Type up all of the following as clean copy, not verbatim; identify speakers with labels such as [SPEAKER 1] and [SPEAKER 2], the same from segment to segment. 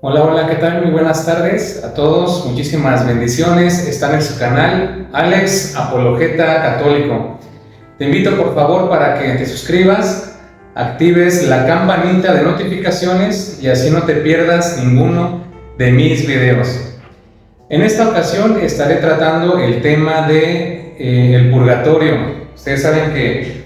[SPEAKER 1] Hola, hola, ¿qué tal? Muy buenas tardes a todos, muchísimas bendiciones. Están en su canal Alex Apologeta Católico. Te invito por favor para que te suscribas, actives la campanita de notificaciones y así no te pierdas ninguno de mis videos. En esta ocasión estaré tratando el tema de el purgatorio. Ustedes saben que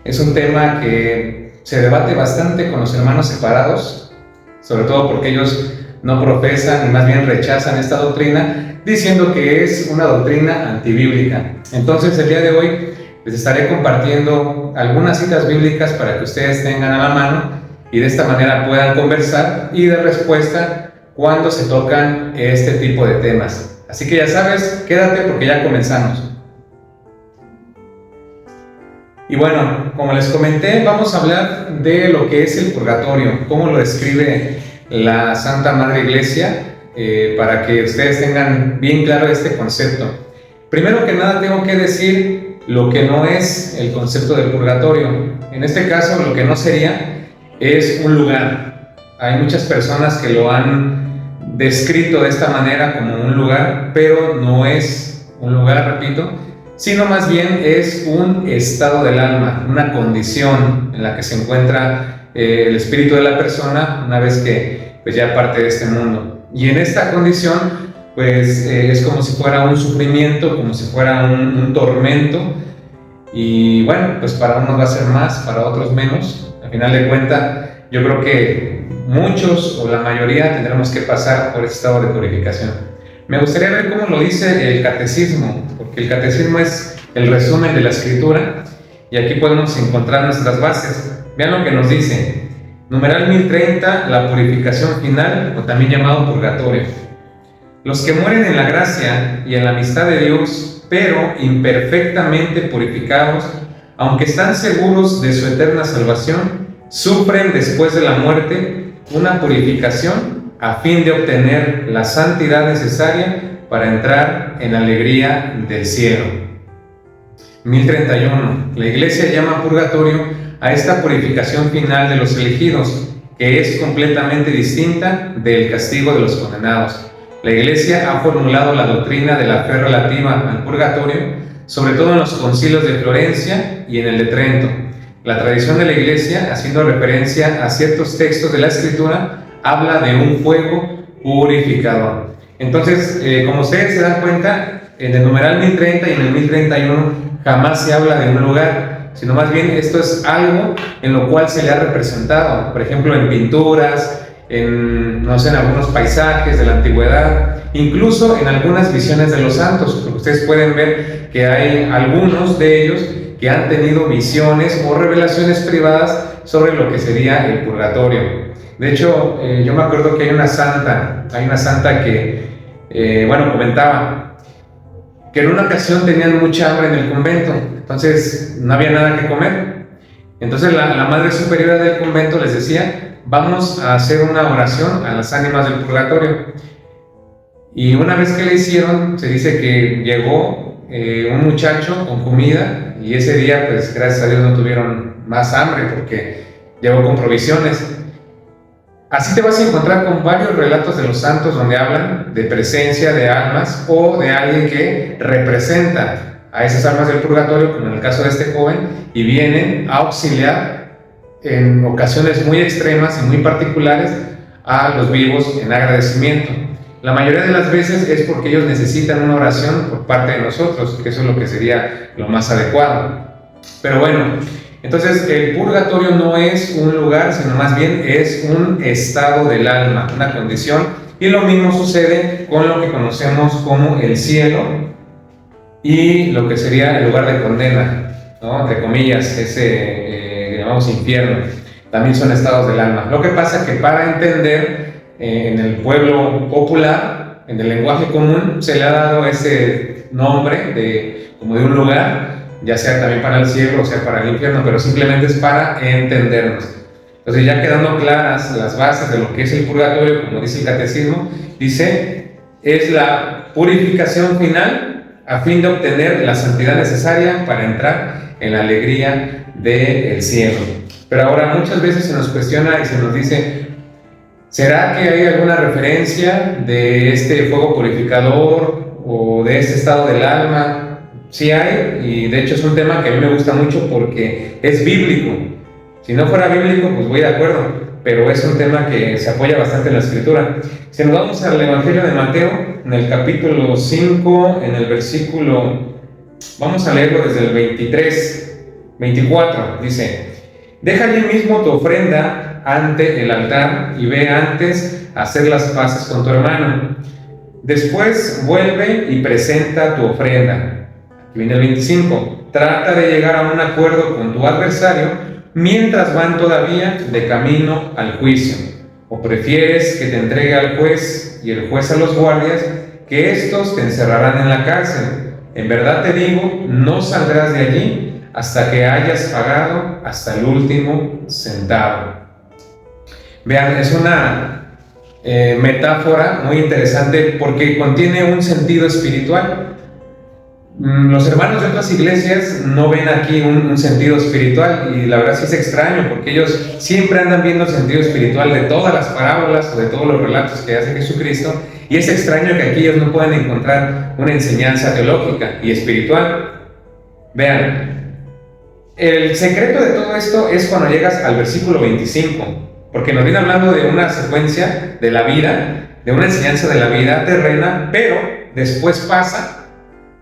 [SPEAKER 1] es un tema que se debate bastante con los hermanos separados, sobre todo porque ellos no profesan y más bien rechazan esta doctrina, diciendo que es una doctrina antibíblica. Entonces el día de hoy les estaré compartiendo algunas citas bíblicas para que ustedes tengan a la mano y de esta manera puedan conversar y dar respuesta cuando se tocan este tipo de temas. Así que ya sabes, quédate porque ya comenzamos. Y bueno, como les comenté, vamos a hablar de lo que es el purgatorio, cómo lo describe la Santa Madre Iglesia, para que ustedes tengan bien claro este concepto. Primero que nada tengo que decir lo que no es el concepto del purgatorio. En este caso, lo que no sería es un lugar. Hay muchas personas que lo han descrito de esta manera como un lugar, pero no es un lugar, repito, sino más bien es un estado del alma, una condición en la que se encuentra el espíritu de la persona una vez que pues, ya parte de este mundo. Y en esta condición pues es como si fuera un sufrimiento, como si fuera un tormento, y bueno, pues para unos va a ser más, para otros menos. Al final de cuentas, yo creo que muchos o la mayoría tendremos que pasar por este estado de purificación. Me gustaría ver cómo lo dice el catecismo, porque el catecismo es el resumen de la escritura y aquí podemos encontrar nuestras bases. Vean lo que nos dice. Numeral 1030, la purificación final, o también llamado purgatorio. Los que mueren en la gracia y en la amistad de Dios, pero imperfectamente purificados, aunque están seguros de su eterna salvación, sufren después de la muerte una purificación a fin de obtener la santidad necesaria para entrar en la alegría del cielo. 1031. La Iglesia llama purgatorio a esta purificación final de los elegidos, que es completamente distinta del castigo de los condenados. La Iglesia ha formulado la doctrina de la fe relativa al purgatorio, sobre todo en los concilios de Florencia y en el de Trento. La tradición de la Iglesia, haciendo referencia a ciertos textos de la Escritura, habla de un fuego purificador. Entonces, como ustedes se dan cuenta, en el numeral 1030 y en el 1031 jamás se habla de un lugar, sino más bien esto es algo en lo cual se le ha representado, por ejemplo en pinturas, no sé, en algunos paisajes de la antigüedad, incluso en algunas visiones de los santos, porque ustedes pueden ver que hay algunos de ellos que han tenido visiones o revelaciones privadas sobre lo que sería el purgatorio. De hecho, yo me acuerdo que hay una santa que, bueno, comentaba que en una ocasión tenían mucha hambre en el convento, entonces no había nada que comer. Entonces la madre superiora del convento les decía: vamos a hacer una oración a las ánimas del purgatorio. Y una vez que le hicieron, se dice que llegó un muchacho con comida, y ese día, pues gracias a Dios no tuvieron más hambre porque llegó con provisiones. Así te vas a encontrar con varios relatos de los santos donde hablan de presencia de almas o de alguien que representa a esas almas del purgatorio, como en el caso de este joven, y vienen a auxiliar en ocasiones muy extremas y muy particulares a los vivos en agradecimiento. La mayoría de las veces es porque ellos necesitan una oración por parte de nosotros, que eso es lo que sería lo más adecuado. Pero bueno, entonces el purgatorio no es un lugar, sino más bien es un estado del alma, una condición, y lo mismo sucede con lo que conocemos como el cielo y lo que sería el lugar de condena, ¿no? Entre comillas, ese llamamos infierno, también son estados del alma. Lo que pasa es que para entender en el pueblo popular, en el lenguaje común, se le ha dado ese nombre como de un lugar, ya sea también para el cielo o sea para el infierno, pero simplemente es para entendernos. Entonces, ya quedando claras las bases de lo que es el purgatorio, como dice el catecismo, dice: es la purificación final a fin de obtener la santidad necesaria para entrar en la alegría del cielo. Pero ahora muchas veces se nos cuestiona y se nos dice: ¿Será que hay alguna referencia de este fuego purificador o de este estado del alma? Sí hay, y de hecho es un tema que a mí me gusta mucho porque es bíblico. Si no fuera bíblico, pues voy de acuerdo, pero es un tema que se apoya bastante en la Escritura. Si nos vamos al Evangelio de Mateo, en el capítulo 5, en el versículo, vamos a leerlo desde el 24, dice: deja allí mismo tu ofrenda ante el altar y ve antes a hacer las paces con tu hermano. Después vuelve y presenta tu ofrenda. Aquí viene el 25. Trata de llegar a un acuerdo con tu adversario mientras van todavía de camino al juicio. ¿O prefieres que te entregue al juez y el juez a los guardias, que éstos te encerrarán en la cárcel? En verdad te digo, no saldrás de allí hasta que hayas pagado hasta el último centavo. Vean, es una metáfora muy interesante porque contiene un sentido espiritual. Los hermanos de otras iglesias no ven aquí un sentido espiritual, y la verdad sí es extraño porque ellos siempre andan viendo el sentido espiritual de todas las parábolas o de todos los relatos que hace Jesucristo, y es extraño que aquí ellos no puedan encontrar una enseñanza teológica y espiritual. Vean, el secreto de todo esto es cuando llegas al versículo 25, porque nos viene hablando de una secuencia de la vida, de una enseñanza de la vida terrena, pero después pasa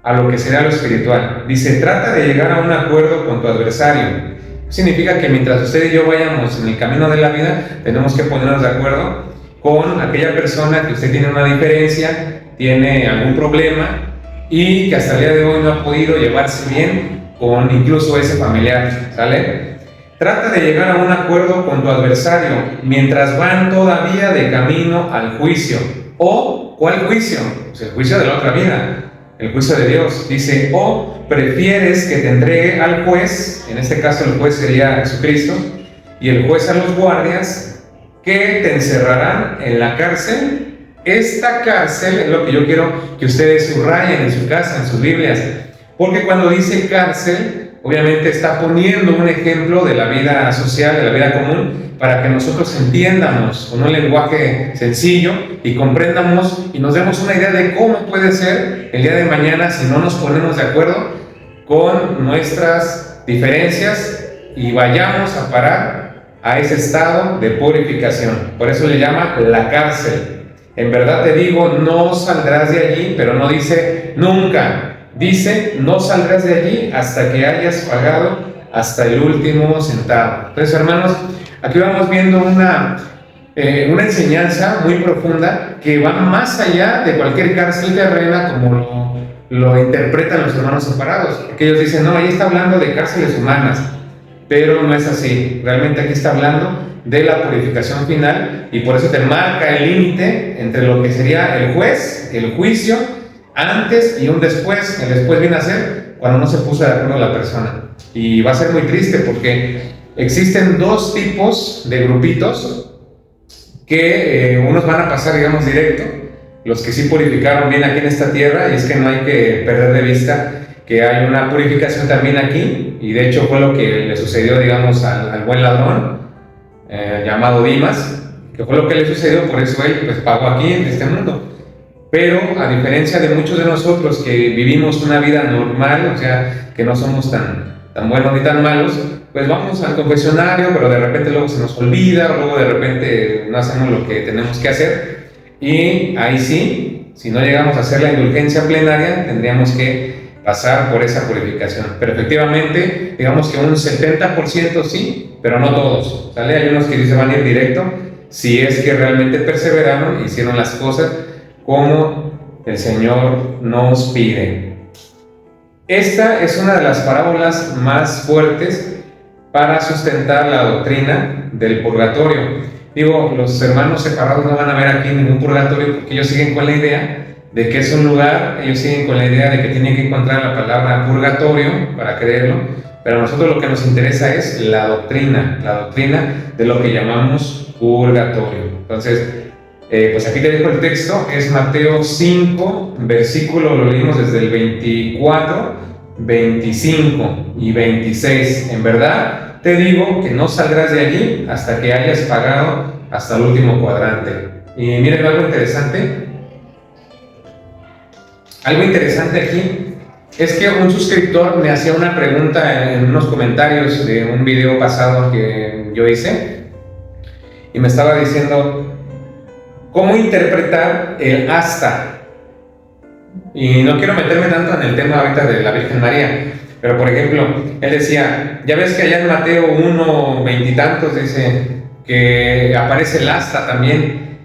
[SPEAKER 1] a lo que será lo espiritual. Dice: trata de llegar a un acuerdo con tu adversario. Significa que mientras usted y yo vayamos en el camino de la vida, tenemos que ponernos de acuerdo con aquella persona que usted tiene una diferencia, tiene algún problema y que hasta el día de hoy no ha podido llevarse bien con incluso ese familiar, ¿sale? Trata de llegar a un acuerdo con tu adversario mientras van todavía de camino al juicio. ¿O cuál juicio? Pues el juicio de la otra vida, el juicio de Dios. Dice: o prefieres que te entregue al juez, en este caso el juez sería Jesucristo, y el juez a los guardias, que te encerrarán en la cárcel. Esta cárcel es lo que yo quiero que ustedes subrayen en su casa, en sus Biblias, porque cuando dice cárcel, obviamente está poniendo un ejemplo de la vida social, de la vida común, para que nosotros entiendamos con un lenguaje sencillo y comprendamos y nos demos una idea de cómo puede ser el día de mañana si no nos ponemos de acuerdo con nuestras diferencias y vayamos a parar a ese estado de purificación. Por eso le llama la cárcel. En verdad te digo, no saldrás de allí, pero no dice nunca. Dice: no saldrás de allí hasta que hayas pagado hasta el último centavo. Entonces, hermanos, aquí vamos viendo una enseñanza muy profunda que va más allá de cualquier cárcel terrena como lo interpretan los hermanos separados. Porque ellos dicen: no, ahí está hablando de cárceles humanas, pero no es así. Realmente aquí está hablando de la purificación final, y por eso te marca el límite entre lo que sería el juez, el juicio, antes y un después. El después viene a ser cuando no se puso de acuerdo la persona. Y va a ser muy triste porque existen dos tipos de grupitos que unos van a pasar, digamos, directo, los que sí purificaron bien aquí en esta tierra, y es que no hay que perder de vista que hay una purificación también aquí, y de hecho fue lo que le sucedió, digamos, al buen ladrón llamado Dimas, que fue lo que le sucedió, por eso él pues pagó aquí en este mundo. Pero a diferencia de muchos de nosotros que vivimos una vida normal, o sea, que no somos tan buenos ni tan malos, pues vamos al confesionario, pero de repente luego se nos olvida, o luego de repente no hacemos lo que tenemos que hacer, y ahí sí, si no llegamos a hacer la indulgencia plenaria, tendríamos que pasar por esa purificación. Pero efectivamente, digamos que un 70% sí, pero no todos, ¿sale? Hay unos que se van a ir directo, si es que realmente perseveraron, hicieron las cosas como el Señor nos pide. Esta es una de las parábolas más fuertes para sustentar la doctrina del purgatorio. Digo, los hermanos separados no van a ver aquí ningún purgatorio porque ellos siguen con la idea de que es un lugar, ellos siguen con la idea de que tienen que encontrar la palabra purgatorio para creerlo, pero a nosotros lo que nos interesa es la doctrina de lo que llamamos purgatorio. Entonces, pues aquí te dejo el texto, es Mateo 5, versículo, lo leímos desde el 24, 25 y 26. En verdad te digo que no saldrás de allí hasta que hayas pagado hasta el último cuadrante. Y miren algo interesante. Algo interesante aquí es que un suscriptor me hacía una pregunta en unos comentarios de un video pasado que yo hice y me estaba diciendo cómo interpretar el hasta. Y no quiero meterme tanto en el tema ahorita de la Virgen María, pero por ejemplo, él decía, ya ves que allá en Mateo 1, 20 y tantos dice que aparece el hasta también,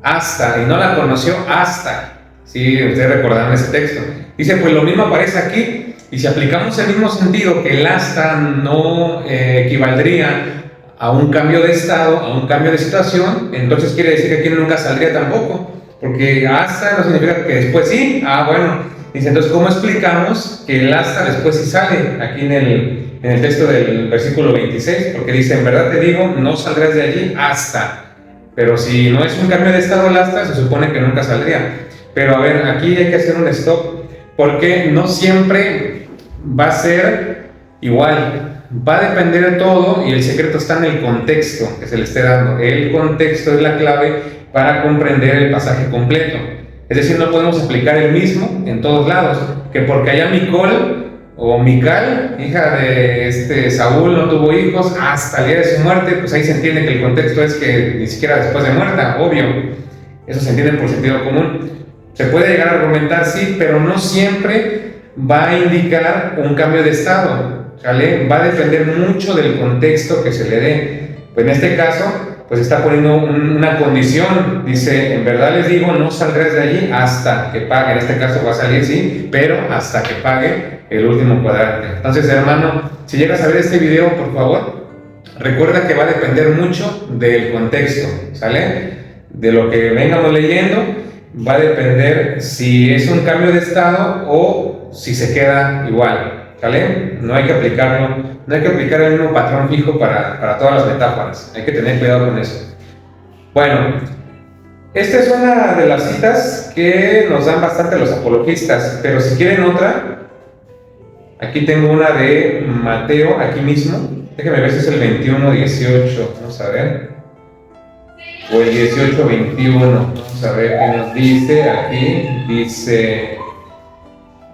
[SPEAKER 1] hasta, y no la conoció hasta. Sí, ustedes recordarán ese texto. Dice, pues lo mismo aparece aquí, y si aplicamos el mismo sentido, que el hasta no equivaldría a un cambio de estado, a un cambio de situación, entonces quiere decir que aquí nunca saldría tampoco, porque hasta no significa que después sí. Bueno, dice, entonces ¿cómo explicamos que el hasta después sí sale? Aquí en el texto del versículo 26, porque dice, en verdad te digo, no saldrás de allí hasta. Pero si no es un cambio de estado el hasta, se supone que nunca saldría. Pero a ver, aquí hay que hacer un stop, porque no siempre va a ser igual. Va a depender de todo, y el secreto está en el contexto que se le esté dando. El contexto es la clave para comprender el pasaje completo. Es decir, no podemos aplicar el mismo en todos lados, que porque allá Micol o Mical, hija de Saúl, no tuvo hijos hasta el día de su muerte, pues ahí se entiende que el contexto es que ni siquiera después de muerta, obvio. Eso se entiende por sentido común. Se puede llegar a argumentar, sí, pero no siempre va a indicar un cambio de estado, ¿sale? Va a depender mucho del contexto que se le dé. Pues en este caso, pues está poniendo una condición. Dice, en verdad les digo, no saldrás de allí hasta que pague. En este caso va a salir, sí, pero hasta que pague el último cuadrante. Entonces, hermano, si llegas a ver este video, por favor, recuerda que va a depender mucho del contexto, ¿sale? De lo que vengamos leyendo. Va a depender si es un cambio de estado o si se queda igual, ¿vale? No hay que aplicarlo, no hay que aplicar el mismo patrón fijo para todas las metáforas. Hay que tener cuidado con eso. Bueno, esta es una de las citas que nos dan bastante los apologistas, pero si quieren otra, aquí tengo una de Mateo, aquí mismo. Déjenme ver si es el 21-18, vamos a ver. O el 18-21, vamos a ver qué nos dice aquí. Dice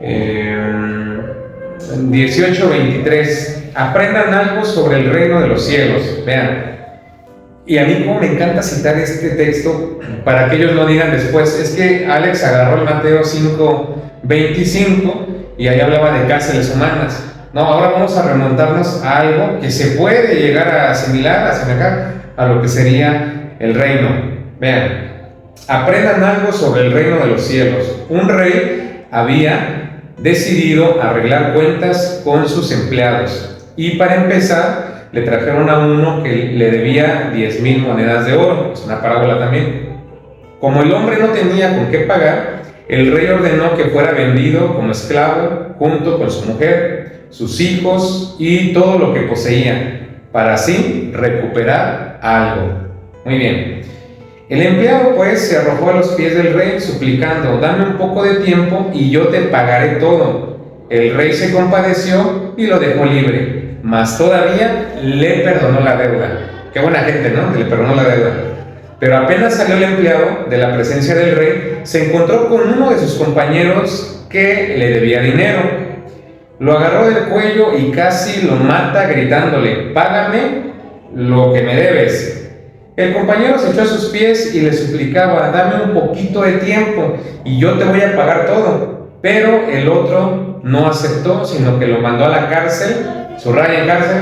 [SPEAKER 1] 18-23, aprendan algo sobre el reino de los cielos. Vean, y a mí como me encanta citar este texto para que ellos no digan después, es que Alex agarró el Mateo 5-25 y ahí hablaba de cárceles humanas. No, ahora vamos a remontarnos a algo que se puede llegar a asimilar, a asemejar a lo que sería el reino. Vean, aprendan algo sobre el reino de los cielos. Un rey había decidido arreglar cuentas con sus empleados, y para empezar le trajeron a uno que le debía 10,000 monedas de oro. Es una parábola también. Como el hombre no tenía con qué pagar, el rey ordenó que fuera vendido como esclavo junto con su mujer, sus hijos y todo lo que poseía, para así recuperar algo. Muy bien. El empleado pues se arrojó a los pies del rey suplicando, dame un poco de tiempo y yo te pagaré todo. El rey se compadeció y lo dejó libre, mas todavía le perdonó la deuda. Qué buena gente, ¿no? Le perdonó la deuda. Pero apenas salió el empleado de la presencia del rey, se encontró con uno de sus compañeros que le debía dinero. Lo agarró del cuello y casi lo mata gritándole, págame lo que me debes. El compañero se echó a sus pies y le suplicaba, dame un poquito de tiempo y yo te voy a pagar todo. Pero el otro no aceptó, sino que lo mandó a la cárcel, subraya en cárcel,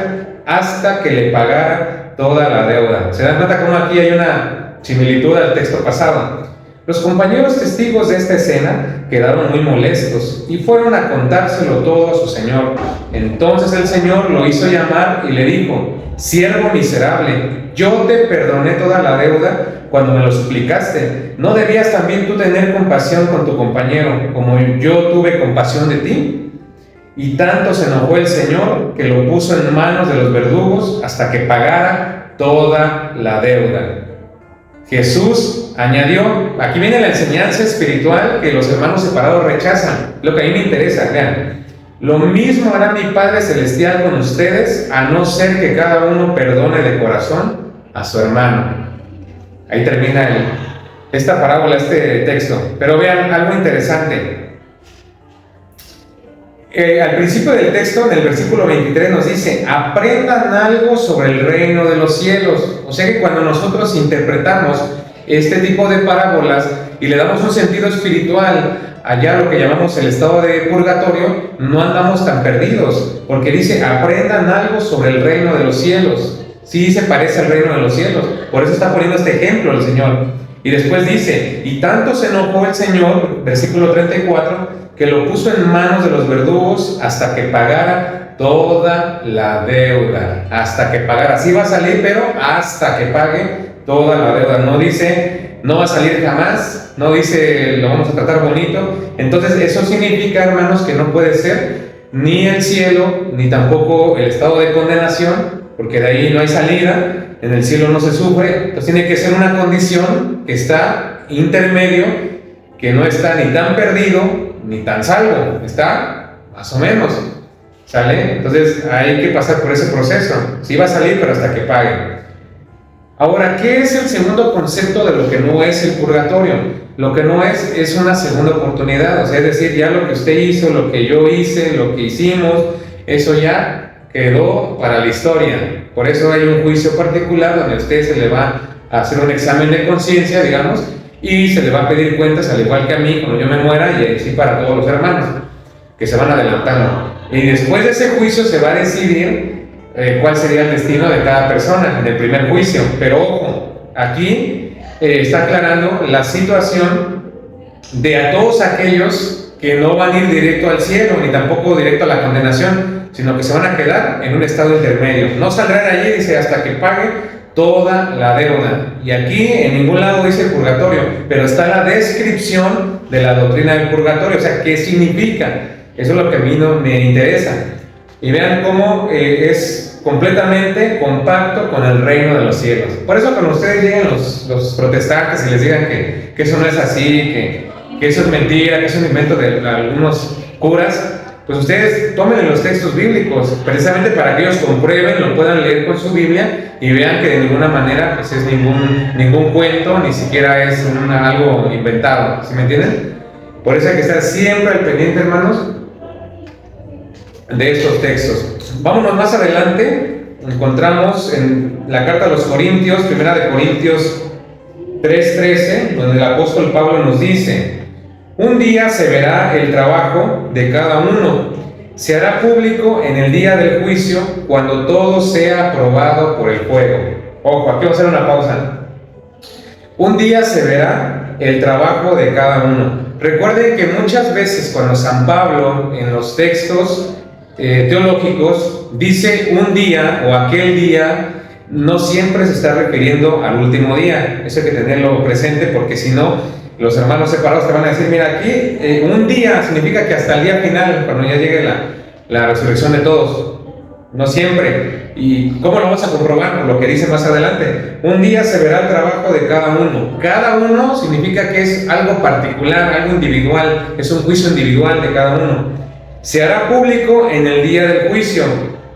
[SPEAKER 1] hasta que le pagara toda la deuda. ¿Se dan cuenta cómo aquí hay una similitud al texto pasado? Los compañeros testigos de esta escena quedaron muy molestos y fueron a contárselo todo a su señor. Entonces el señor lo hizo llamar y le dijo, siervo miserable, yo te perdoné toda la deuda cuando me lo suplicaste. ¿No debías también tú tener compasión con tu compañero, como yo tuve compasión de ti? Y tanto se enojó el Señor que lo puso en manos de los verdugos hasta que pagara toda la deuda. Jesús añadió, aquí viene la enseñanza espiritual que los hermanos separados rechazan, lo que a mí me interesa, vean. Lo mismo hará mi Padre Celestial con ustedes, a no ser que cada uno perdone de corazón a su hermano. Ahí termina esta parábola, este texto. Pero vean algo interesante. Al principio del texto, en el versículo 23, nos dice: aprendan algo sobre el reino de los cielos. O sea que cuando nosotros interpretamos este tipo de parábolas y le damos un sentido espiritual allá, lo que llamamos el estado de purgatorio, no andamos tan perdidos, porque dice: aprendan algo sobre el reino de los cielos. Sí se parece al reino de los cielos, por eso está poniendo este ejemplo el Señor. Y después dice: y tanto se enojó el Señor, versículo 34, que lo puso en manos de los verdugos hasta que pagara toda la deuda. Hasta que pagara. Sí va a salir, pero hasta que pague toda la deuda. No dice no va a salir jamás, no dice lo vamos a tratar bonito. Entonces eso significa, hermanos, que no puede ser ni el cielo, ni tampoco el estado de condenación, porque de ahí no hay salida. En el cielo no se sufre. Entonces tiene que ser una condición que está intermedio, que no está ni tan perdido ni tan salvo, está más o menos, ¿sale? Entonces hay que pasar por ese proceso. Sí va a salir, pero hasta que pague. Ahora, ¿qué es el segundo concepto de lo que no es el purgatorio? Lo que no es una segunda oportunidad, o sea, es decir, ya lo que usted hizo, lo que yo hice, lo que hicimos, eso ya quedó para la historia. Por eso hay un juicio particular donde a usted se le va a hacer un examen de conciencia, digamos, y se le va a pedir cuentas, al igual que a mí, cuando yo me muera, y así para todos los hermanos que se van adelantando. Y después de ese juicio se va a decidir cuál sería el destino de cada persona en el primer juicio. Pero ojo, aquí está aclarando la situación de a todos aquellos que no van a ir directo al cielo, ni tampoco directo a la condenación, sino que se van a quedar en un estado intermedio. No saldrán allí, dice, hasta que pague toda la deuda. Y aquí en ningún lado dice el purgatorio, pero está la descripción de la doctrina del purgatorio. O sea, ¿qué significa? Eso es lo que a mí no me interesa. Y vean cómo es completamente compacto con el reino de los cielos. Por eso cuando ustedes lleguen los protestantes y les digan que eso no es así, que eso es mentira, que es un invento de algunos curas, pues ustedes tomen los textos bíblicos, precisamente para que ellos comprueben, lo puedan leer con su Biblia y vean que de ninguna manera pues es ningún cuento, ni siquiera es algo inventado, ¿sí me entienden? Por eso hay que estar siempre al pendiente, hermanos, de estos textos. Vámonos más adelante, encontramos en la carta a los Corintios, primera de Corintios 3:13, donde el apóstol Pablo nos dice: un día se verá el trabajo de cada uno, se hará público en el día del juicio, cuando todo sea aprobado por el fuego. Ojo, aquí vamos a hacer una pausa. Un día se verá el trabajo de cada uno. Recuerden que muchas veces cuando San Pablo en los textos teológicos dice un día o aquel día, no siempre se está refiriendo al último día. Eso hay que tenerlo presente, porque si no, los hermanos separados te van a decir: mira, aquí un día significa que hasta el día final, cuando ya llegue la resurrección de todos. No siempre. ¿Y cómo lo vamos a comprobar? Por lo que dice más adelante: un día se verá el trabajo de cada uno. Cada uno significa que es algo particular, algo individual, es un juicio individual de cada uno. Se hará público en el día del juicio,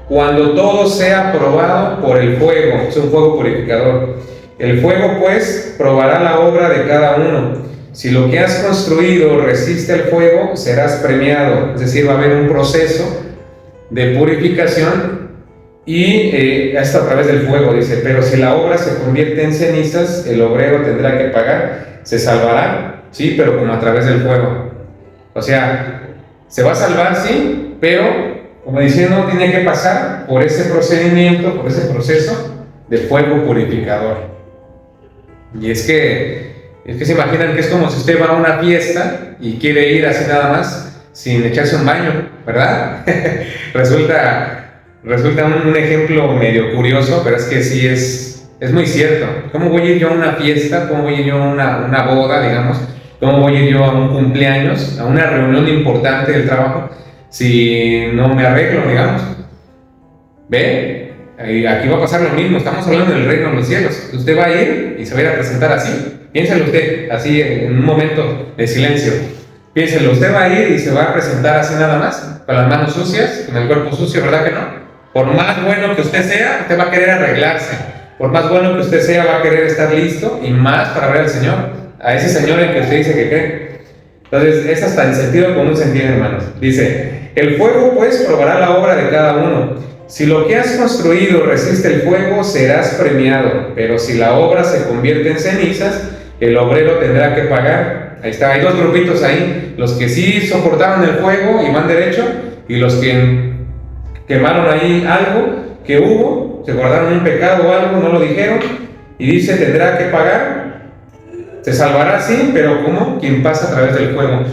[SPEAKER 1] cuando todo sea probado por el fuego. Es un fuego purificador. El fuego, pues, probará la obra de cada uno. Si lo que has construido resiste al fuego, serás premiado. Es decir, va a haber un proceso de purificación y esto a través del fuego, dice. Pero si la obra se convierte en cenizas, el obrero tendrá que pagar. Se salvará, sí, pero como a través del fuego. O sea, se va a salvar, sí, pero, como diciendo, tiene que pasar por ese procedimiento, por ese proceso de fuego purificador. Y es que se imaginan que es como si usted va a una fiesta y quiere ir así nada más, sin echarse un baño, ¿verdad? resulta un ejemplo medio curioso, pero es que sí es muy cierto. ¿Cómo voy a ir yo a una fiesta? ¿Cómo voy a ir yo a una boda, digamos? ¿Cómo voy a ir yo a un cumpleaños, a una reunión importante del trabajo, si no me arreglo, digamos? ¿Ve? Aquí va a pasar lo mismo. Estamos hablando del reino de los cielos. Usted va a ir y se va a ir a presentar así. Piénselo usted, así en un momento de silencio. Piénselo, usted va a ir y se va a presentar así nada más, con las manos sucias, con el cuerpo sucio, ¿verdad que no? Por más bueno que usted sea, usted va a querer arreglarse. Por más bueno que usted sea, va a querer estar listo y más para ver al Señor, a ese Señor en que usted dice que cree. Entonces, es hasta el sentido común se entiende, hermanos. Dice, el fuego pues probará la obra de cada uno. Si lo que has construido resiste el fuego, serás premiado, pero si la obra se convierte en cenizas, el obrero tendrá que pagar. Ahí está, hay dos grupitos ahí, los que sí soportaron el fuego y van derecho, y los que quemaron ahí algo que hubo, se guardaron un pecado o algo, no lo dijeron, y dice, tendrá que pagar. Se salvará, sí, pero ¿cómo? Quien pasa a través del fuego.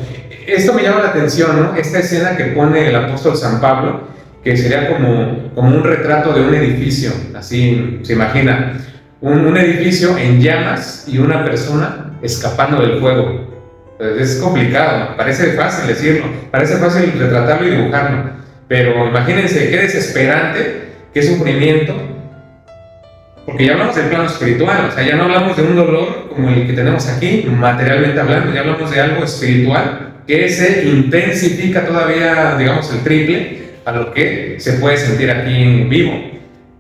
[SPEAKER 1] Esto me llama la atención, ¿no? Esta escena que pone el apóstol San Pablo, que sería como un retrato de un edificio, así se imagina, un edificio en llamas y una persona escapando del fuego. Entonces, es complicado, parece fácil decirlo, parece fácil retratarlo y dibujarlo, pero imagínense qué desesperante, qué sufrimiento, porque ya hablamos del plano espiritual, o sea, ya no hablamos de un dolor como el que tenemos aquí, materialmente hablando, ya hablamos de algo espiritual que se intensifica todavía, digamos, el triple a lo que se puede sentir aquí en vivo.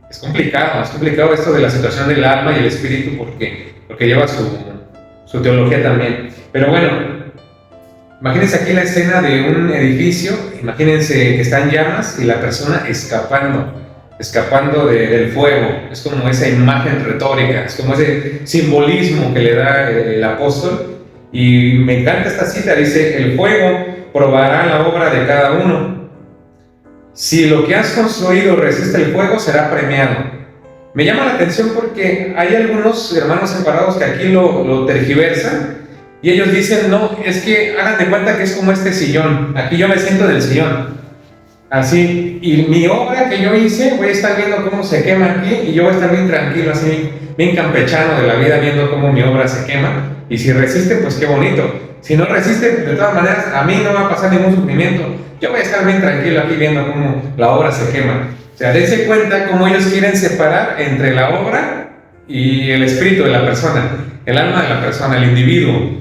[SPEAKER 1] Es complicado esto de la situación del alma y el espíritu porque lleva su teología también. Pero bueno, imagínense aquí la escena de un edificio, imagínense que está en llamas y la persona escapando del fuego. Es como esa imagen retórica, es como ese simbolismo que le da el apóstol. Y me encanta esta cita, dice, el fuego probará la obra de cada uno. Si lo que has construido resiste el fuego, será premiado. Me llama la atención porque hay algunos hermanos separados que aquí lo tergiversan y ellos dicen, no, es que hagan de cuenta que es como este sillón, aquí yo me siento en el sillón, así, y mi obra que yo hice, voy a estar viendo cómo se quema aquí y yo voy a estar bien tranquilo, así, bien campechano de la vida, viendo cómo mi obra se quema, y si resiste, pues qué bonito. Si no resiste, de todas maneras, a mí no va a pasar ningún sufrimiento. Yo voy a estar bien tranquilo aquí viendo cómo la obra se quema. O sea, dense cuenta cómo ellos quieren separar entre la obra y el espíritu de la persona, el alma de la persona, el individuo.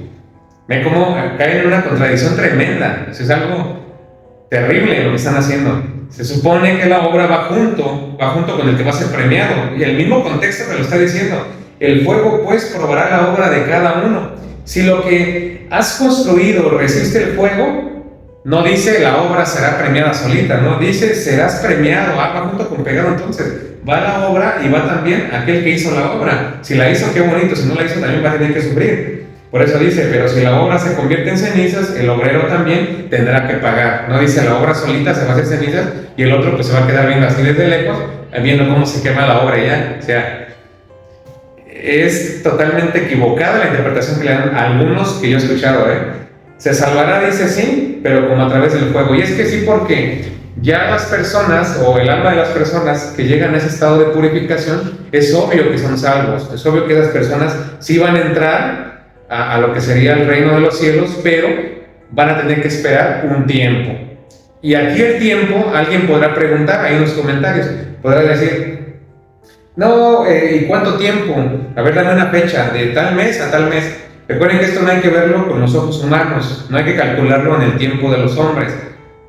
[SPEAKER 1] Ven cómo caen en una contradicción tremenda. Eso es algo terrible lo que están haciendo. Se supone que la obra va junto con el que va a ser premiado. Y el mismo contexto me lo está diciendo. El fuego pues probará la obra de cada uno. Si lo que has construido resiste el fuego, no dice la obra será premiada solita, no dice serás premiado, va junto con pegado. Entonces va la obra y va también aquel que hizo la obra. Si la hizo, qué bonito, si no la hizo también va a tener que sufrir. Por eso dice, pero si la obra se convierte en cenizas, el obrero también tendrá que pagar. No dice la obra solita se va a hacer cenizas y el otro pues se va a quedar viendo así desde lejos, viendo cómo se quema la obra y ya. O sea, es totalmente equivocada la interpretación que le dan a algunos que yo he escuchado, Se salvará, dice sí, pero como a través del fuego. Y es que sí, porque ya las personas, o el alma de las personas que llegan a ese estado de purificación, es obvio que son salvos, es obvio que esas personas sí van a entrar a lo que sería el reino de los cielos, pero van a tener que esperar un tiempo. Y aquí el tiempo, alguien podrá preguntar ahí en los comentarios, podrá decir, no, ¿y cuánto tiempo? A ver, dame una fecha, de tal mes a tal mes. Recuerden que esto no hay que verlo con los ojos humanos, no hay que calcularlo en el tiempo de los hombres,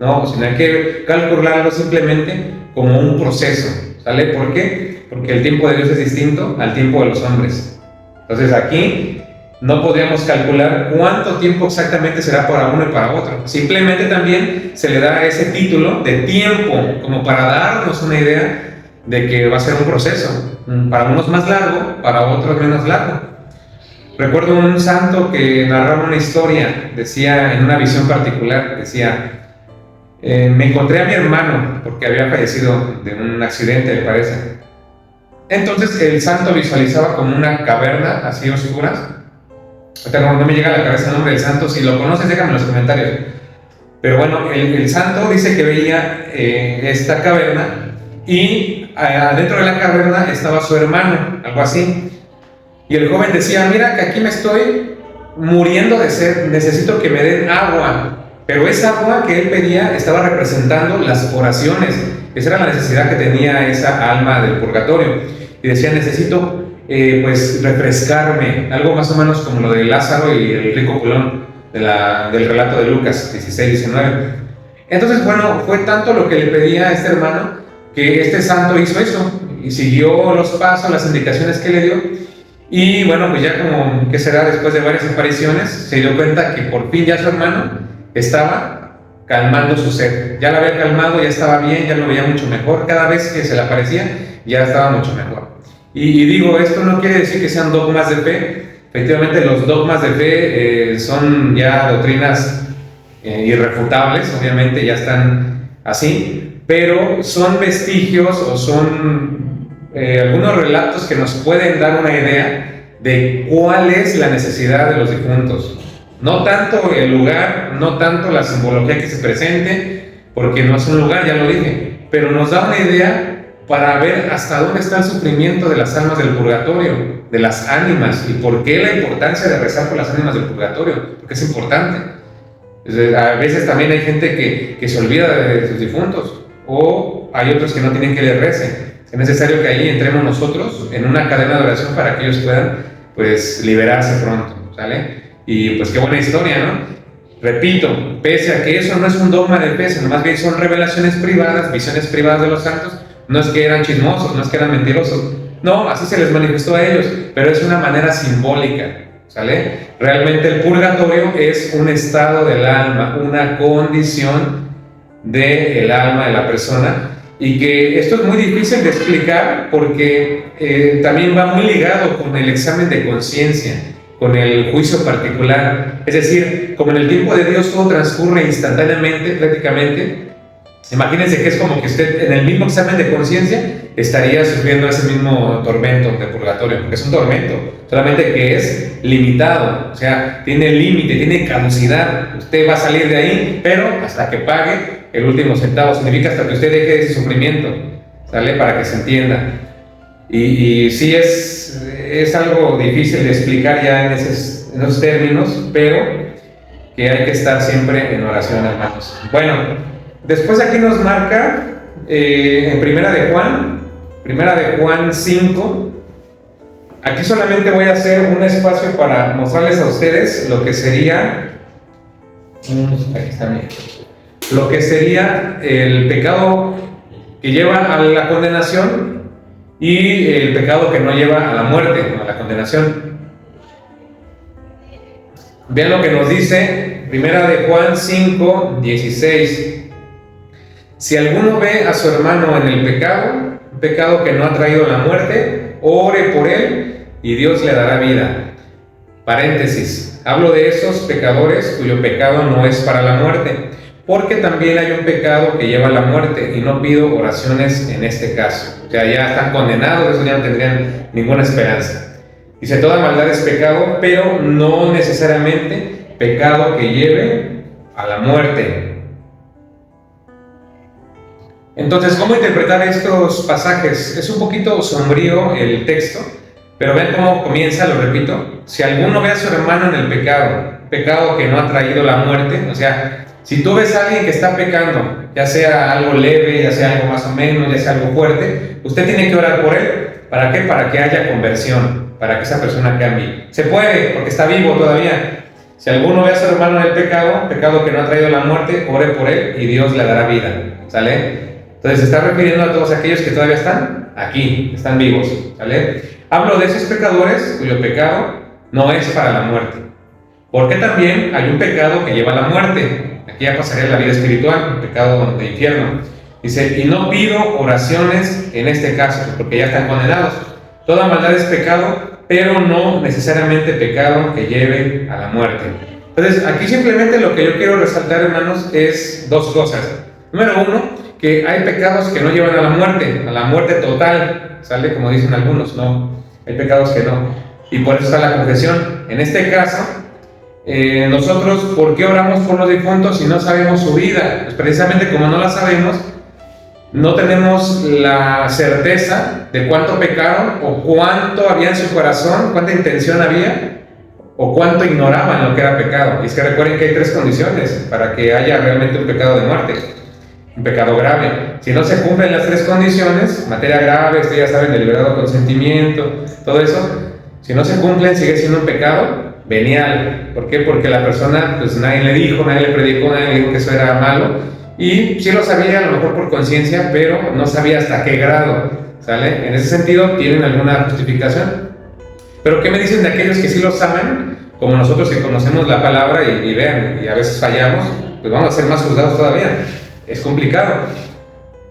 [SPEAKER 1] no, sino hay que calcularlo simplemente como un proceso, ¿sale? ¿Por qué? Porque el tiempo de Dios es distinto al tiempo de los hombres. Entonces aquí no podríamos calcular cuánto tiempo exactamente será para uno y para otro. Simplemente también se le da ese título de tiempo, como para darnos una idea de que va a ser un proceso, para unos más largo, para otros menos largo. Recuerdo un santo que narraba una historia, decía en una visión particular, decía, me encontré a mi hermano, porque había fallecido de un accidente, me parece. Entonces el santo visualizaba como una caverna así oscura. Ahorita no me llega a la cabeza el nombre del santo, si lo conoces déjame en los comentarios. Pero bueno, el santo dice que veía esta caverna y adentro de la caverna estaba su hermano, algo así. Y el joven decía, mira que aquí me estoy muriendo de sed, necesito que me den agua. Pero esa agua que él pedía estaba representando las oraciones. Esa era la necesidad que tenía esa alma del purgatorio. Y decía, necesito pues refrescarme, algo más o menos como lo de Lázaro y el rico culón del relato de Lucas 16-19. Entonces, bueno, fue tanto lo que le pedía a este hermano que este santo hizo eso. y siguió los pasos, las indicaciones que le dio. Y bueno, pues ya como que será después de varias apariciones, se dio cuenta que por fin ya su hermano estaba calmando su sed. Ya lo había calmado, ya estaba bien, ya lo veía mucho mejor. Cada vez que se le aparecía, ya estaba mucho mejor. Y digo, esto no quiere decir que sean dogmas de fe. Efectivamente, los dogmas de fe son ya doctrinas irrefutables, obviamente ya están así, pero son vestigios o son algunos relatos que nos pueden dar una idea de cuál es la necesidad de los difuntos. No tanto el lugar, no tanto la simbología que se presente, porque no es un lugar, ya lo dije, pero nos da una idea para ver hasta dónde está el sufrimiento de las almas del purgatorio, de las ánimas, y por qué la importancia de rezar por las ánimas del purgatorio, porque es importante. A veces también hay gente que se olvida de sus difuntos, o hay otros que no tienen que le recen. Es necesario que ahí entremos nosotros en una cadena de oración para que ellos puedan, pues, liberarse pronto, ¿sale? Y pues qué buena historia, ¿no? Repito, pese a que eso no es un dogma de fe, sino más bien son revelaciones privadas, visiones privadas de los santos. No es que eran chismosos, no es que eran mentirosos, no, así se les manifestó a ellos, pero es una manera simbólica, ¿sale? Realmente el purgatorio es un estado del alma, una condición del alma de la persona, y que esto es muy difícil de explicar porque también va muy ligado con el examen de conciencia, con el juicio particular. Es decir, como en el tiempo de Dios todo transcurre instantáneamente, prácticamente, imagínense que es como que usted en el mismo examen de conciencia estaría sufriendo ese mismo tormento de purgatorio, porque es un tormento, solamente que es limitado, o sea, tiene límite, tiene caducidad. Usted va a salir de ahí, pero hasta que pague el último centavo, significa hasta que usted deje ese sufrimiento, ¿sale? Para que se entienda. Y sí es algo difícil de explicar ya en esos términos, pero que hay que estar siempre en oración, hermanos. Bueno, después aquí nos marca en Primera de Juan 5. Aquí solamente voy a hacer un espacio para mostrarles a ustedes lo que sería, aquí está bien, lo que sería el pecado que lleva a la condenación y el pecado que no lleva a la muerte, a la condenación. Vean lo que nos dice Primera de Juan 5, 16. Si alguno ve a su hermano en el pecado, un pecado que no ha traído la muerte, ore por él y Dios le dará vida. Paréntesis, hablo de esos pecadores cuyo pecado no es para la muerte, porque también hay un pecado que lleva a la muerte y no pido oraciones en este caso. O sea, ya están condenados, eso ya no tendrían ninguna esperanza. Dice, toda maldad es pecado, pero no necesariamente pecado que lleve a la muerte. Entonces, ¿cómo interpretar estos pasajes? Es un poquito sombrío el texto, pero ven cómo comienza, lo repito. Si alguno ve a su hermano en el pecado que no ha traído la muerte, o sea, si tú ves a alguien que está pecando, ya sea algo leve, ya sea algo más o menos, ya sea algo fuerte, usted tiene que orar por él. ¿Para qué? Para que haya conversión, para que esa persona cambie. Se puede, porque está vivo todavía. Si alguno ve a su hermano en el pecado que no ha traído la muerte, ore por él y Dios le dará vida, ¿sale? Entonces se está refiriendo a todos aquellos que todavía están aquí, están vivos, ¿sale? Hablo de esos pecadores cuyo pecado no es para la muerte, porque también hay un pecado que lleva a la muerte. Aquí ya pasaría la vida espiritual, un pecado de infierno. Dice, y no pido oraciones en este caso, porque ya están condenados. Toda maldad es pecado, pero no necesariamente pecado que lleve a la muerte. Entonces, aquí simplemente lo que yo quiero resaltar, hermanos, es dos cosas. Número uno, que hay pecados que no llevan a la muerte total, ¿sale? Como dicen algunos, no, hay pecados que no. Y por eso está la confesión. En este caso, nosotros, ¿por qué oramos por los difuntos si no sabemos su vida? Pues precisamente como no la sabemos, no tenemos la certeza de cuánto pecaron o cuánto había en su corazón, cuánta intención había o cuánto ignoraban lo que era pecado. Y es que recuerden que hay tres condiciones para que haya realmente un pecado de muerte, un pecado grave. Si no se cumplen las tres condiciones, materia grave, ustedes ya saben, deliberado consentimiento, todo eso, si no se cumplen sigue siendo un pecado venial. ¿Por qué? Porque la persona, pues nadie le dijo, nadie le predicó, nadie le dijo que eso era malo. Y sí lo sabía, a lo mejor por conciencia, pero no sabía hasta qué grado. ¿sale? En ese sentido, ¿tienen alguna justificación? Pero ¿qué me dicen de aquellos que sí lo saben? Como nosotros que conocemos la palabra y vean, y a veces fallamos, pues vamos a ser más juzgados todavía. Es complicado.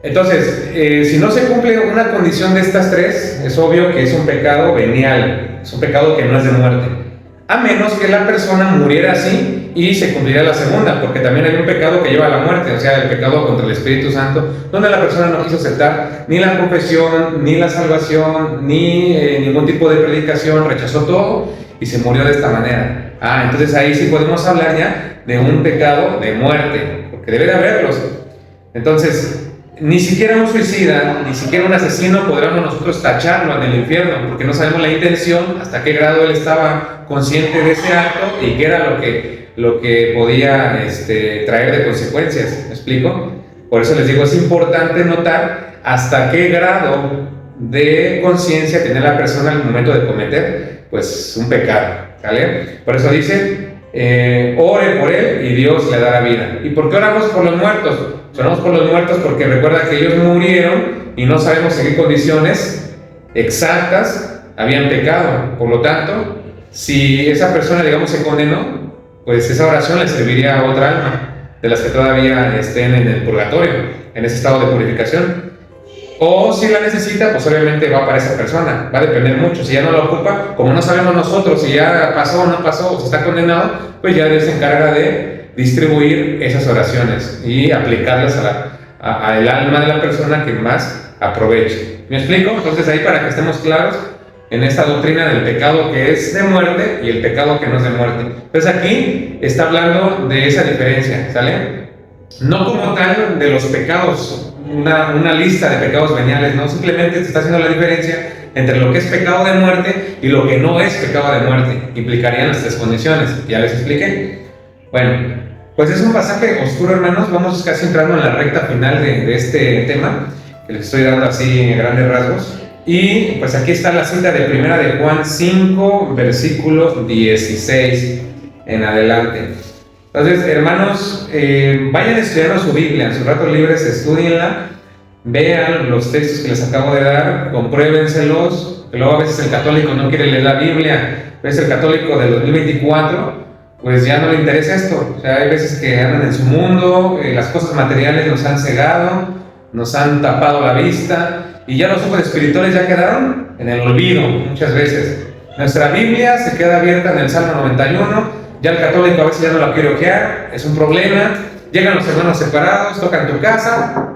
[SPEAKER 1] Entonces, si no se cumple una condición de estas tres, es obvio que es un pecado venial, es un pecado que no es de muerte. A menos que la persona muriera así y se cumpliría la segunda, porque también hay un pecado que lleva a la muerte, o sea, el pecado contra el Espíritu Santo, donde la persona no quiso aceptar ni la confesión, ni la salvación, ni ningún tipo de predicación, rechazó todo y se murió de esta manera. Entonces ahí sí podemos hablar ya de un pecado de muerte, porque debe de haberlos. Entonces, ni siquiera un suicida, ni siquiera un asesino podríamos nosotros tacharlo en el infierno, porque no sabemos la intención, hasta qué grado él estaba consciente de ese acto y qué era lo que podía traer de consecuencias. ¿Me explico? Por eso les digo, es importante notar hasta qué grado de conciencia tiene la persona al momento de cometer pues un pecado, ¿vale? Por eso dice, ore por él y Dios le dará vida. ¿Y por qué oramos por los muertos? Oramos por los muertos porque recuerda que ellos murieron y no sabemos en qué condiciones exactas habían pecado. Por lo tanto, si esa persona, digamos, se condenó, pues esa oración le serviría a otra alma de las que todavía estén en el purgatorio, en ese estado de purificación. O si la necesita, pues obviamente va para esa persona. Va a depender mucho. Si ya no la ocupa, como no sabemos nosotros si ya pasó o no pasó, o si está condenado, pues ya Dios se encarga de distribuir esas oraciones y aplicarlas al alma de la persona que más aproveche. ¿Me explico? Entonces ahí para que estemos claros en esta doctrina del pecado que es de muerte y el pecado que no es de muerte. Entonces aquí está hablando de esa diferencia, ¿sale? No como tal de los pecados, una lista de pecados veniales, no, simplemente se está haciendo la diferencia entre lo que es pecado de muerte y lo que no es pecado de muerte. Implicarían las tres condiciones, ya les expliqué. Bueno, pues es un pasaje oscuro, hermanos. Vamos casi entrando en la recta final de este tema que les estoy dando así en grandes rasgos. Y pues aquí está la cita de Primera de Juan 5, versículos 16 en adelante. Entonces, hermanos, vayan estudiando su Biblia, en sus ratos libres estudienla, vean los textos que les acabo de dar, compruébenselos, que luego a veces el católico no quiere leer la Biblia, a veces el católico del 2024, pues ya no le interesa esto. O sea, hay veces que andan en su mundo, las cosas materiales nos han cegado, nos han tapado la vista, y ya los ojos espirituales ya quedaron en el olvido muchas veces. Nuestra Biblia se queda abierta en el Salmo 91, ya el católico a veces ya no la quiere ojear, es un problema. Llegan los hermanos separados, tocan tu casa,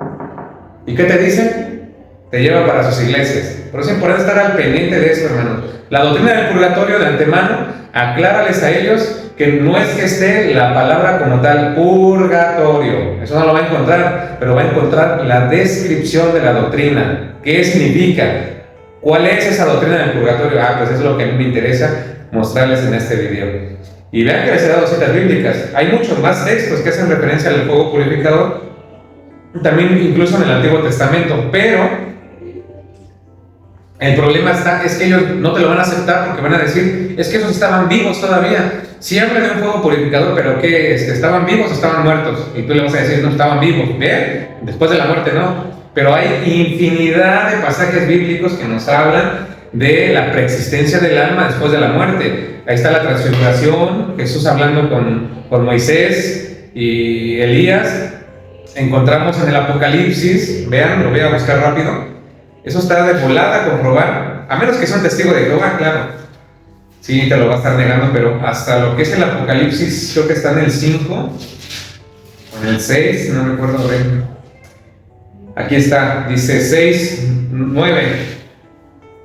[SPEAKER 1] ¿y qué te dicen? Te llevan para sus iglesias. Por eso es importante estar al pendiente de eso, hermanos. La doctrina del purgatorio de antemano, aclárales a ellos que no es que esté la palabra como tal, purgatorio, eso no lo va a encontrar, pero va a encontrar la descripción de la doctrina. ¿Qué significa? ¿Cuál es esa doctrina del purgatorio? Pues eso es lo que a mí me interesa mostrarles en este video. Y vean que les he dado citas bíblicas. Hay muchos más textos que hacen referencia al fuego purificador, también incluso en el Antiguo Testamento, pero el problema es que ellos no te lo van a aceptar porque van a decir, es que esos estaban vivos todavía. Sí hablan de un fuego purificador, pero ¿qué? ¿Estaban vivos o estaban muertos? Y tú le vas a decir, no, estaban vivos. ¿Ve? Después de la muerte no. Pero hay infinidad de pasajes bíblicos que nos hablan de la preexistencia del alma después de la muerte. Ahí está la transfiguración, Jesús hablando con Moisés y Elías. Encontramos en el Apocalipsis, vean, lo voy a buscar rápido. Eso está de volada a comprobar, a menos que sea un testigo de Jehová, claro. Sí, te lo va a estar negando, pero hasta lo que es el Apocalipsis, creo que está en el 5, o en el 6, no recuerdo bien. Aquí está, dice 6, 9.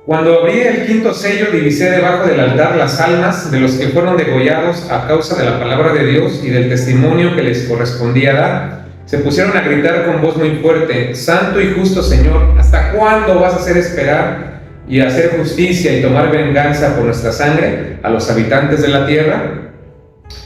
[SPEAKER 1] Cuando abrí el quinto sello, divisé debajo del altar las almas de los que fueron degollados a causa de la palabra de Dios y del testimonio que les correspondía dar. Se pusieron a gritar con voz muy fuerte, Santo y justo Señor, ¿hasta cuándo vas a hacer esperar y hacer justicia y tomar venganza por nuestra sangre a los habitantes de la tierra?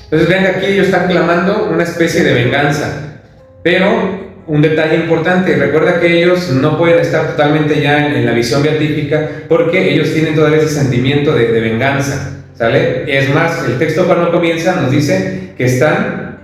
[SPEAKER 1] Entonces vean que aquí ellos están clamando una especie de venganza, pero un detalle importante, recuerda que ellos no pueden estar totalmente ya en la visión beatífica porque ellos tienen todavía ese sentimiento de venganza, ¿sale? Es más, el texto cuando comienza nos dice que están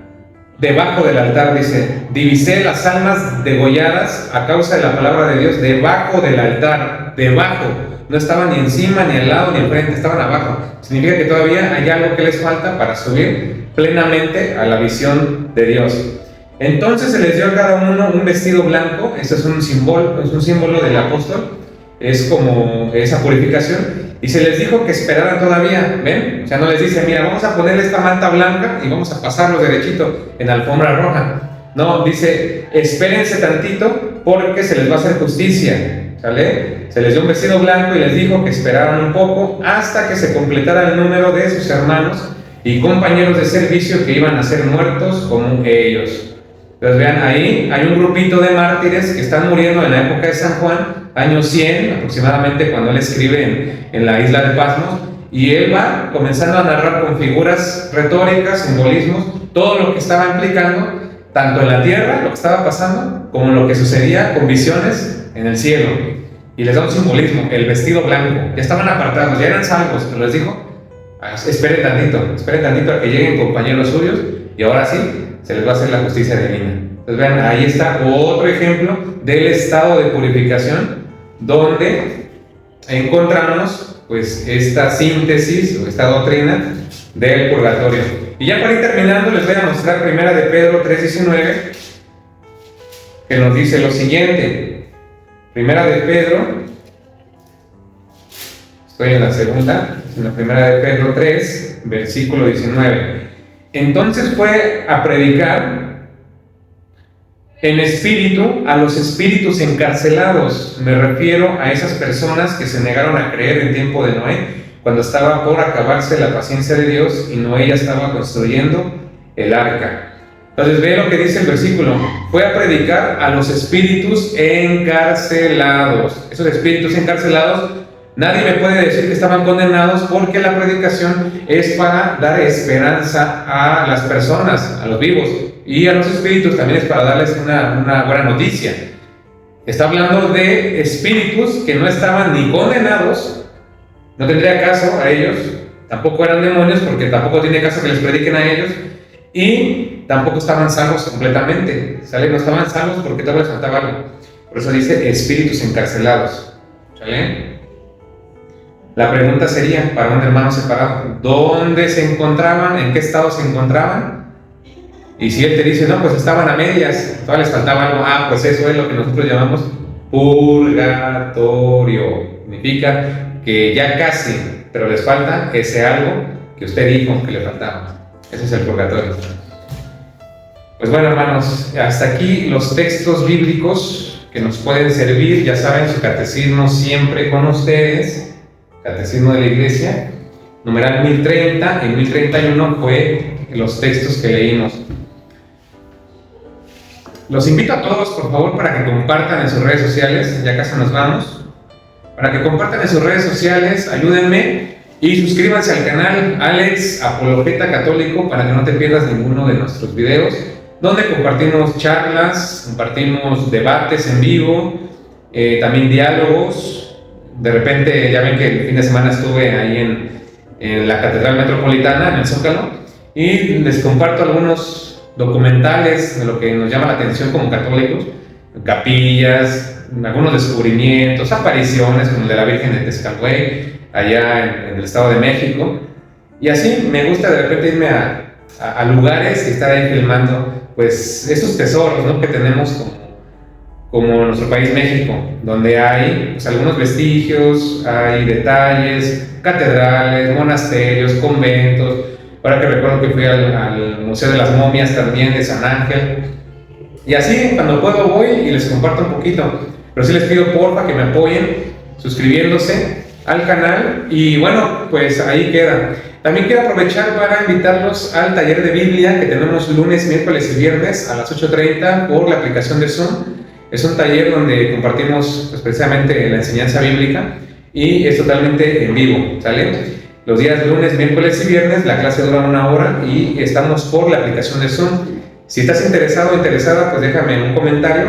[SPEAKER 1] debajo del altar, dice, divisé las almas degolladas a causa de la palabra de Dios, debajo del altar, debajo, no estaban ni encima, ni al lado, ni enfrente, estaban abajo. Significa que todavía hay algo que les falta para subir plenamente a la visión de Dios. Entonces se les dio a cada uno un vestido blanco. Este es un símbolo del apóstol, es como esa purificación, y se les dijo que esperaran todavía, ¿ven? O sea, no les dice, mira, vamos a ponerle esta manta blanca y vamos a pasarlo derechito en alfombra roja. No, dice, espérense tantito porque se les va a hacer justicia, ¿sale? Se les dio un vestido blanco y les dijo que esperaran un poco hasta que se completara el número de sus hermanos y compañeros de servicio que iban a ser muertos como ellos. Entonces vean, ahí hay un grupito de mártires que están muriendo en la época de San Juan, año 100 aproximadamente, cuando él escribe en la isla de Patmos, y él va comenzando a narrar con figuras retóricas, simbolismos, todo lo que estaba implicando, tanto en la tierra, lo que estaba pasando, como lo que sucedía con visiones en el cielo. Y les da un simbolismo, el vestido blanco. Ya estaban apartados, ya eran salvos, pero les dijo, esperen tantito a que lleguen compañeros suyos, y ahora sí, se les va a hacer la justicia divina. Entonces vean, ahí está otro ejemplo del estado de purificación, donde encontramos pues esta síntesis o esta doctrina del purgatorio. Y ya para ir terminando les voy a mostrar 1 de Pedro 3:19, que nos dice lo siguiente. 1 de Pedro, estoy en la segunda, en la 1 de Pedro 3, versículo 19. Entonces fue a predicar en espíritu a los espíritus encarcelados. Me refiero a esas personas que se negaron a creer en tiempo de Noé, cuando estaba por acabarse la paciencia de Dios y Noé ya estaba construyendo el arca. Entonces ve lo que dice el versículo. Fue a predicar a los espíritus encarcelados. Esos espíritus encarcelados, nadie me puede decir que estaban condenados, porque la predicación es para dar esperanza a las personas, a los vivos, y a los espíritus también es para darles una buena noticia. Está hablando de espíritus que no estaban ni condenados, no tendría caso a ellos, tampoco eran demonios porque tampoco tiene caso que les prediquen a ellos, y tampoco estaban salvos completamente, ¿sale? No estaban salvos porque todavía les faltaba algo. Por eso dice espíritus encarcelados, ¿sale? La pregunta sería para un hermano separado, ¿dónde se encontraban? ¿En qué estado se encontraban? Y si él te dice, no, pues estaban a medias, todavía les faltaba algo, pues eso es lo que nosotros llamamos purgatorio. Significa que ya casi, pero les falta ese algo que usted dijo que le faltaba. Ese es el purgatorio. Pues bueno, hermanos, hasta aquí los textos bíblicos que nos pueden servir. Ya saben, su catecismo siempre con ustedes. Catecismo de la Iglesia, numeral 1030, en 1031 fue los textos que leímos. Los invito a todos, por favor, para que compartan en sus redes sociales, ya casi nos vamos, para que compartan en sus redes sociales, ayúdenme, y suscríbanse al canal Alex Apologeta Católico para que no te pierdas ninguno de nuestros videos, donde compartimos charlas, compartimos debates en vivo, también diálogos. De repente, ya ven que el fin de semana estuve ahí en la Catedral Metropolitana, en el Zócalo, y les comparto algunos documentales de lo que nos llama la atención como católicos, capillas, algunos descubrimientos, apariciones como el de la Virgen de Tezcalhuey, allá en el Estado de México. Y así me gusta de repente irme a lugares y estar ahí filmando pues esos tesoros, ¿no?, que tenemos como nuestro país México, donde hay pues algunos vestigios, hay detalles, catedrales, monasterios, conventos. Ahora que recuerdo que fui al Museo de las Momias también de San Ángel. Y así, cuando puedo voy y les comparto un poquito. Pero sí les pido porfa que me apoyen suscribiéndose al canal. Y bueno, pues ahí queda. También quiero aprovechar para invitarlos al taller de Biblia que tenemos lunes, miércoles y viernes a las 8:30 por la aplicación de Zoom. Es un taller donde compartimos pues, precisamente la enseñanza bíblica y es totalmente en vivo, ¿sale? Los días lunes, miércoles y viernes la clase dura 1 hora y estamos por la aplicación de Zoom. Si estás interesado o interesada, pues déjame un comentario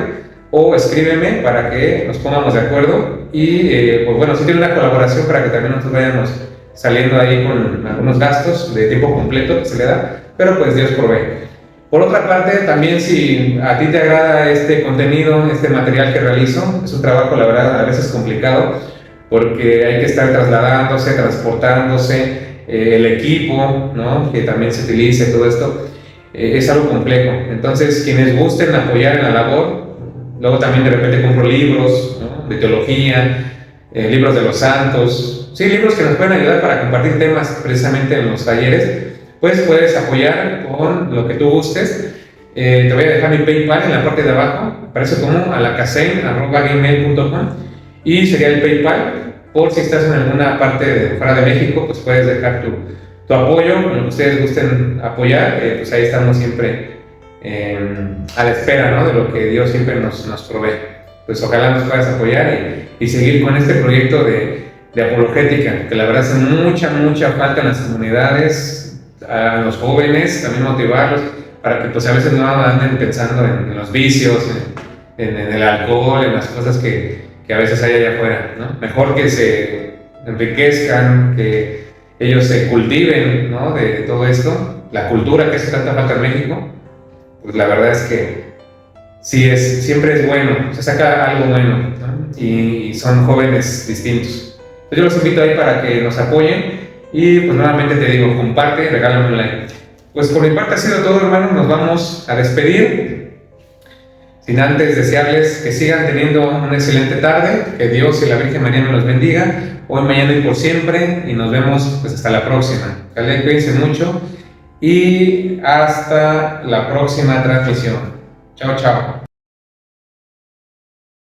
[SPEAKER 1] o escríbeme para que nos pongamos de acuerdo y pues bueno, sí tiene una colaboración para que también nosotros vayamos saliendo ahí con algunos gastos de tiempo completo que se le da, pero pues Dios provee. Por otra parte, también si a ti te agrada este contenido, este material que realizo, es un trabajo, la verdad, a veces complicado, porque hay que estar trasladándose, transportándose, el equipo, ¿no?, que también se utilice, todo esto, es algo complejo. Entonces, quienes gusten apoyar en la labor, luego también de repente compro libros, ¿no?, de teología, libros de los santos, sí, libros que nos pueden ayudar para compartir temas precisamente en los talleres. Pues puedes apoyar con lo que tú gustes. Te voy a dejar mi PayPal en la parte de abajo, aparece como alacasen@gmail.com, y sería el PayPal. Por si estás en alguna parte de fuera de México, pues puedes dejar tu apoyo, con lo que ustedes gusten apoyar. Pues ahí estamos siempre a la espera, ¿no?, de lo que Dios siempre nos provee. Pues ojalá nos puedas apoyar y seguir con este proyecto de apologética, que la verdad hace mucha falta en las comunidades, a los jóvenes, también motivarlos para que pues a veces no anden pensando en los vicios, en el alcohol, en las cosas que a veces hay allá afuera, ¿no? Mejor que se enriquezcan, que ellos se cultiven, ¿no?, de todo esto, la cultura que hace tanta falta en México. Pues la verdad es que sí, siempre es bueno, se saca algo bueno, ¿no?, y son jóvenes distintos. Entonces yo los invito ahí para que nos apoyen. Y pues nuevamente te digo, comparte, regálame un like. Pues por mi parte ha sido todo, hermanos, nos vamos a despedir. Sin antes desearles que sigan teniendo una excelente tarde, que Dios y la Virgen María me los bendiga, hoy, mañana y por siempre, y nos vemos pues hasta la próxima. Cuídense mucho y hasta la próxima transmisión. Chao, chao.